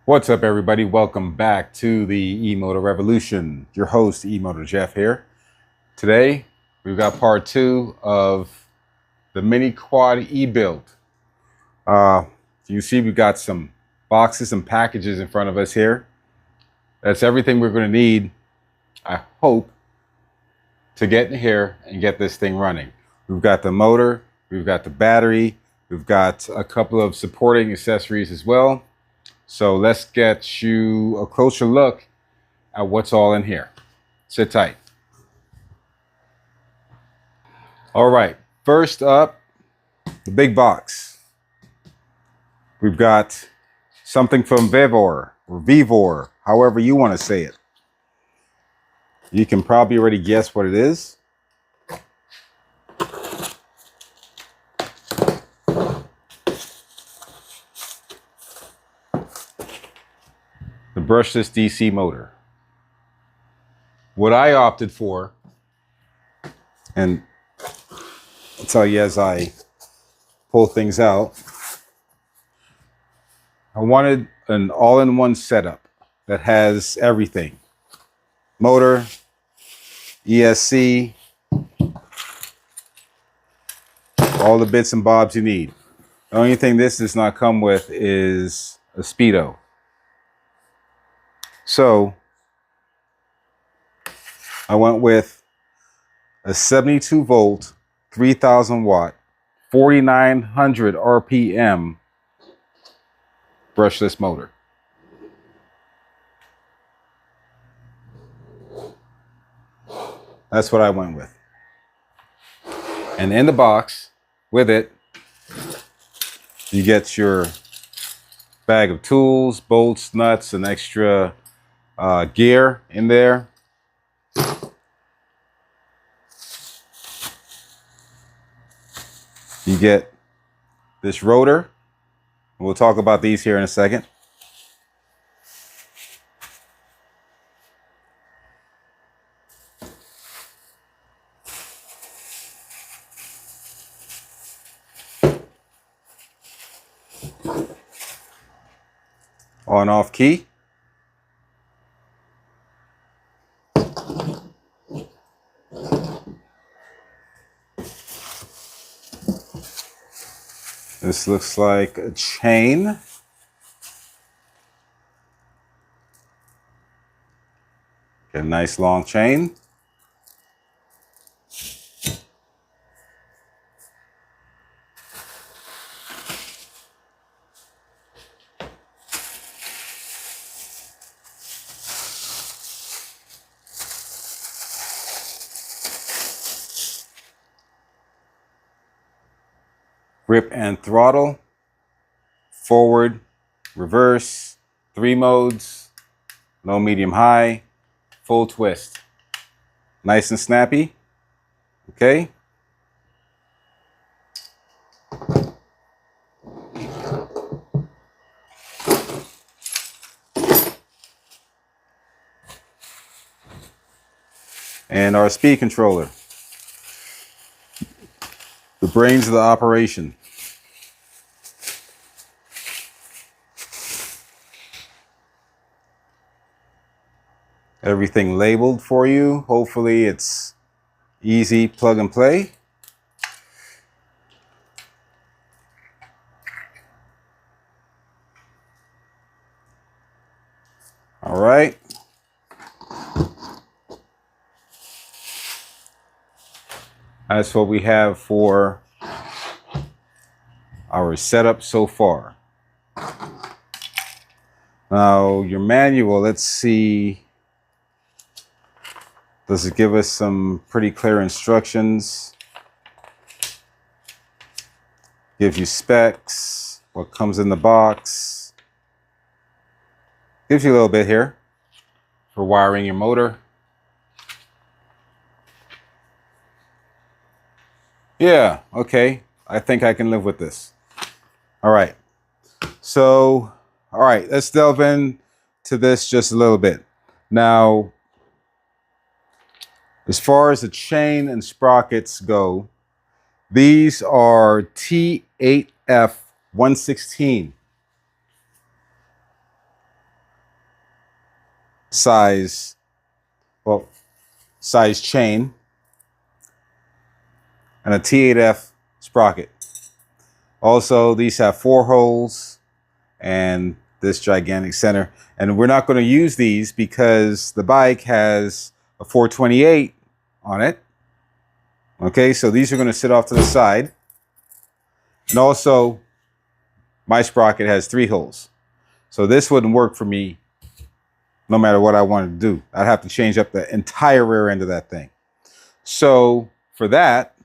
What's up, everybody? Welcome back to the E-Moto Revolution. Your host, E-Moto Jeff here. Today, we've got part two of the Mini Quad E-Build. You see we've got some boxes and packages in front of us here. That's everything we're going to need, I hope, to get in here and get this thing running. We've got the motor, we've got the battery, we've got a couple of supporting accessories as well. So let's get you a closer look at what's all in here. Sit tight. All right, first up, the big box. We've got something from Vivor, however you want to say it. You can probably already guess what it is. The brushless DC motor. What I opted for, and I'll tell you as I pull things out, I wanted an all-in-one setup that has everything. Motor, ESC, all the bits and bobs you need. The only thing this does not come with is a speedo. So I went with a 72 volt, 3000 watt, 4900 RPM brushless motor. That's what I went with. And in the box with it, you get your bag of tools, bolts, nuts, and extra gear in there. You get this rotor. We'll talk about these here in a second. On off key. This looks like a chain. Get a nice long chain. Grip and throttle, forward, reverse, 3 modes, low, medium, high, full twist. Nice and snappy, okay? And our speed controller, the brains of the operation. Everything labeled for you. Hopefully it's easy plug and play. All right. That's what we have for our setup so far. Now your manual, let's see. Does it give us some pretty clear instructions? Gives you specs, what comes in the box. Gives you a little bit here for wiring your motor. Yeah, okay. I think I can live with this. All right. So, all right, let's delve into this just a little bit. Now, as far as the chain and sprockets go, these are T8F116. size, well, size chain, and a T8F sprocket. Also, these have 4 holes and this gigantic center. And we're not going to use these because the bike has a 428 on it. Okay, so these are going to sit off to the side. And also, my sprocket has 3 holes. So this wouldn't work for me no matter what I wanted to do. I'd have to change up the entire rear end of that thing. So for that,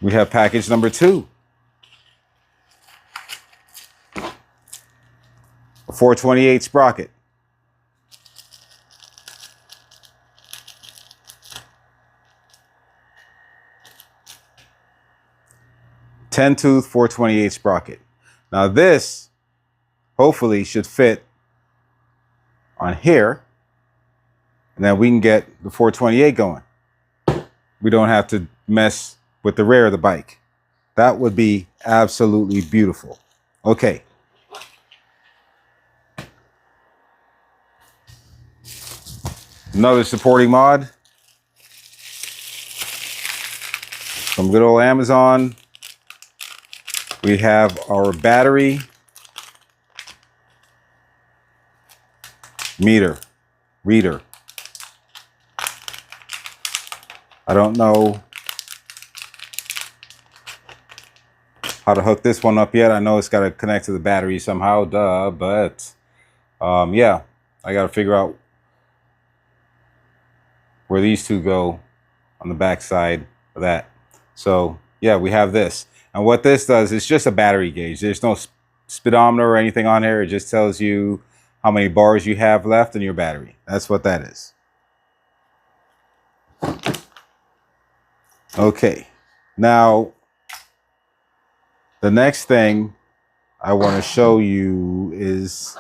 we have package number 2. A 428 sprocket. Tooth 428 sprocket. Now this hopefully should fit on here, and then we can get the 428 going. We don't have to mess with the rear of the bike. That would be absolutely beautiful. Okay. Another supporting mod from good old Amazon. We have our battery reader. I don't know how to hook this one up yet. I know it's got to connect to the battery somehow, but yeah, I got to figure out where these two go on the back side of that. So yeah, we have this. And what this does is just a battery gauge. There's no speedometer or anything on here. It just tells you how many bars you have left in your battery. That's what that is. Okay, now the next thing I want to show you is,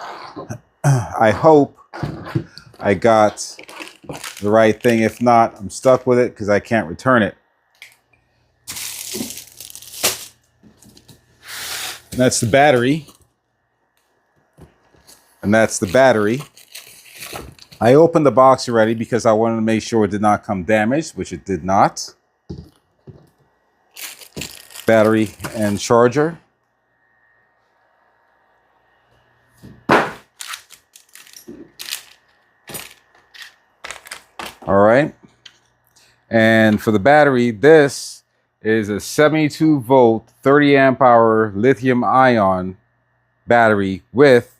I hope I got the right thing. If not, I'm stuck with it because I can't return it. And that's the battery. And that's the battery. I opened the box already because I wanted to make sure it did not come damaged, which it did not. Battery and charger. All right. And for the battery, this is a 72 volt, 30 amp hour lithium ion battery with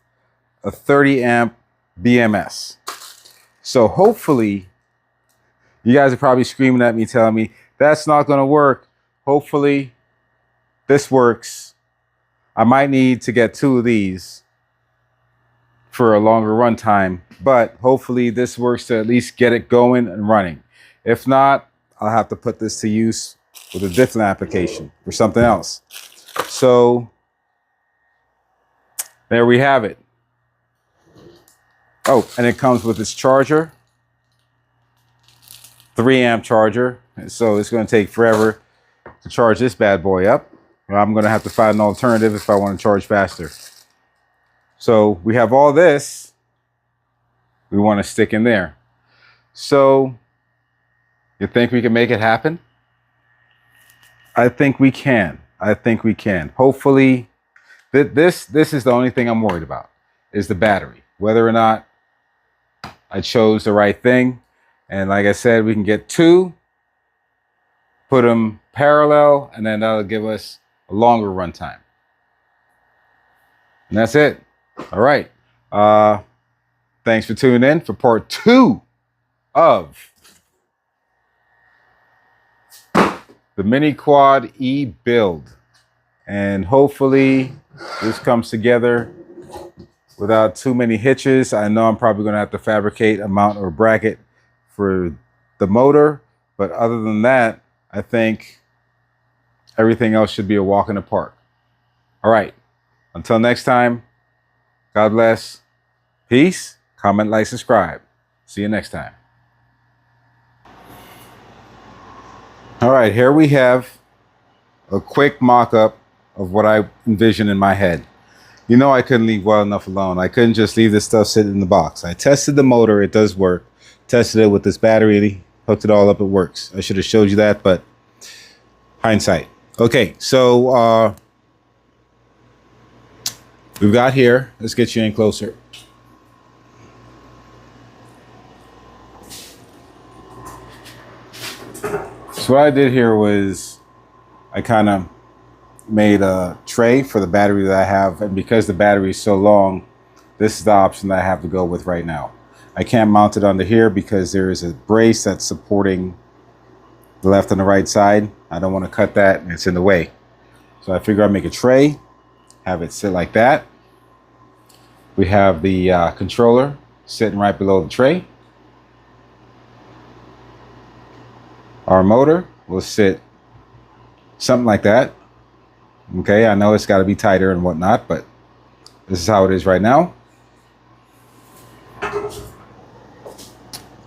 a 30 amp BMS. So hopefully, you guys are probably screaming at me, telling me that's not going to work. Hopefully this works. I might need to get 2 of these for a longer run time, but hopefully this works to at least get it going and running. If not, I'll have to put this to use with a different application for something else. So there we have it. Oh, and it comes with its charger, 3 amp charger. So it's going to take forever to charge this bad boy up. I'm going to have to find an alternative if I want to charge faster. So we have all this we want to stick in there. So you think we can make it happen? I think we can. I think we can. Hopefully, this is the only thing I'm worried about, is the battery. Whether or not I chose the right thing. And like I said, we can get 2, put them parallel, and then that'll give us a longer run time. And that's it. All right. Thanks for tuning in for part 2 of the Mini Quad E build. And hopefully this comes together without too many hitches. I know I'm probably going to have to fabricate a mount or bracket for the motor, but other than that, I think everything else should be a walk in the park. All right, until next time, God bless, peace, comment, like, subscribe. See you next time. All right, here we have a quick mock-up of what I envision in my head. You know, I couldn't leave well enough alone. I couldn't just leave this stuff sitting in the box. I tested the motor. It does work. Tested it with this battery. Hooked it all up. It works. I should have showed you that, but hindsight. Okay, so we've got here. Let's get you in closer. So what I did here was I kind of made a tray for the battery that I have, and because the battery is so long, this is the option that I have to go with right now. I can't mount it onto here because there is a brace that's supporting the left and the right side. I don't want to cut that, and it's in the way. So I figure I'll make a tray, have it sit like that. We have the controller sitting right below the tray. Our motor will sit something like that. Okay, I know it's got to be tighter and whatnot, but this is how it is right now.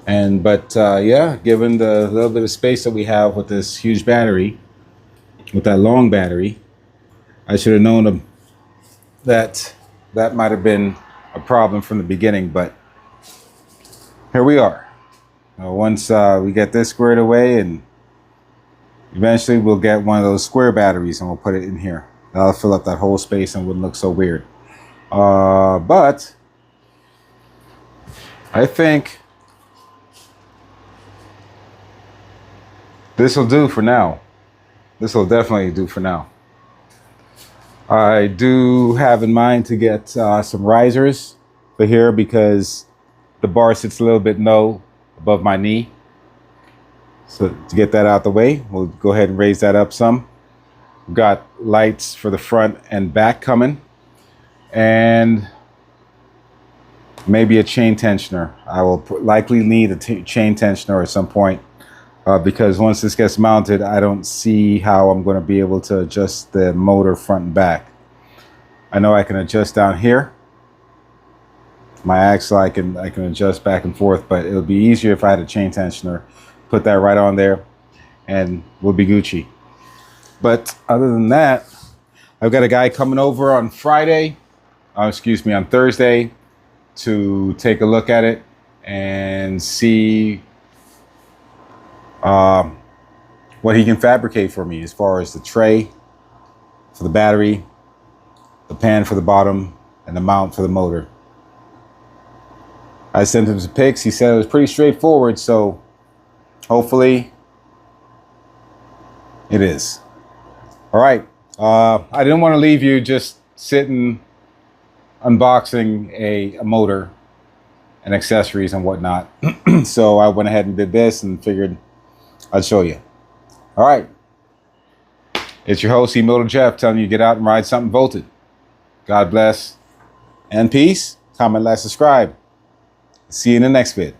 And yeah, given the little bit of space that we have with this huge battery, with that long battery, I should have known that that might have been a problem from the beginning, but here we are. Once we get this squared away, and eventually we'll get one of those square batteries and we'll put it in here. That'll fill up that whole space and wouldn't look so weird. But I think this will do for now. This will definitely do for now. I do have in mind to get some risers for here because the bar sits a little bit low above my knee. So to get that out the way, we'll go ahead and raise that up some. We've got lights for the front and back coming, and maybe a chain tensioner. I will likely need a chain tensioner at some point because once this gets mounted, I don't see how I'm going to be able to adjust the motor front and back. I know I can adjust down here. My axle I can adjust back and forth, but it'll be easier if I had a chain tensioner. Put that right on there and we'll be Gucci. But other than that, I've got a guy coming over on Thursday to take a look at it and see what he can fabricate for me as far as the tray for the battery, the pan for the bottom, and the mount for the motor. I sent him some pics. He said it was pretty straightforward, so hopefully it is. All right. I didn't want to leave you just sitting unboxing a motor and accessories and whatnot. So I went ahead and did this and figured I'd show you. All right. It's your host, E-Moto Jeff, telling you to get out and ride something volted. God bless and peace. Comment, like, subscribe. See you in the next vid.